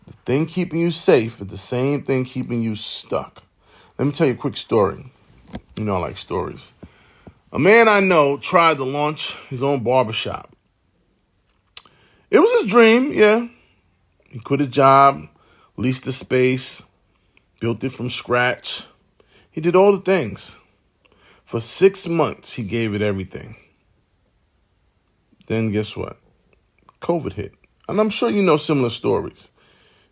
The thing keeping you safe is the same thing keeping you stuck. Let me tell you a quick story. You know I like stories. A man I know tried to launch his own barbershop. It was his dream, yeah. He quit his job, leased the space, built it from scratch. He did all the things. For 6 months, he gave it everything. Then guess what? COVID hit. And I'm sure you know similar stories.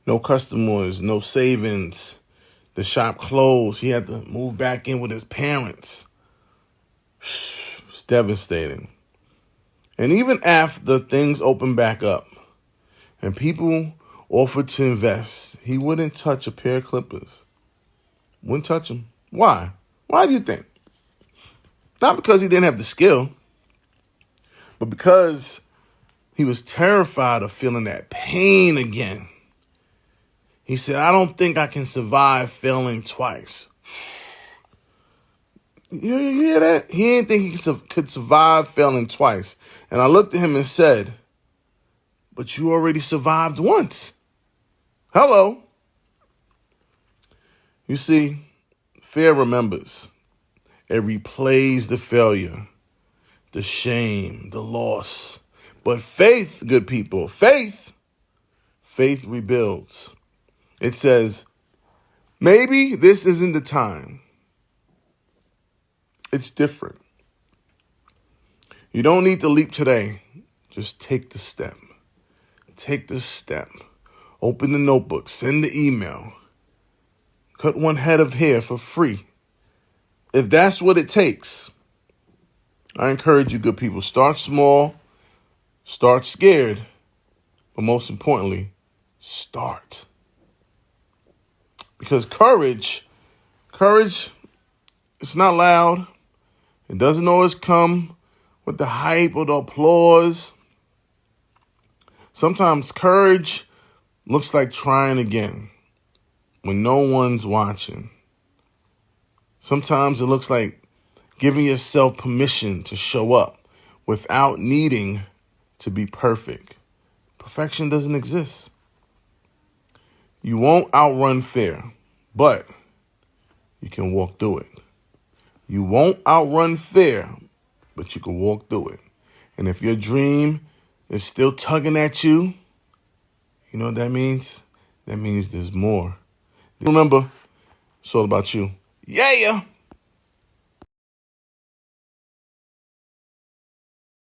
No customers, no savings. The shop closed. He had to move back in with his parents. It's devastating. And even after things opened back up and people offered to invest, he wouldn't touch a pair of clippers. Wouldn't touch them. Why? Why do you think? Not because he didn't have the skill, but because he was terrified of feeling that pain again. He said, I don't think I can survive failing twice. You hear that? He didn't think he could survive failing twice. And I looked at him and said, but you already survived once. Hello. You see, fear remembers. It replays the failure, the shame, the loss. But faith, good people, faith rebuilds. It says, maybe this isn't the time. It's different. You don't need to leap today. Just take the step. Take the step. Open the notebook. Send the email. Cut one head of hair for free. If that's what it takes, I encourage you, good people, start small, start scared, but most importantly, start. Because courage, it's not loud. It doesn't always come with the hype or the applause. Sometimes courage looks like trying again when no one's watching. Sometimes it looks like giving yourself permission to show up without needing to be perfect. Perfection doesn't exist. You won't outrun fear, but you can walk through it. You won't outrun fear, but you can walk through it. And if your dream is still tugging at you, you know what that means? That means there's more. Remember, it's all about you. Yeah.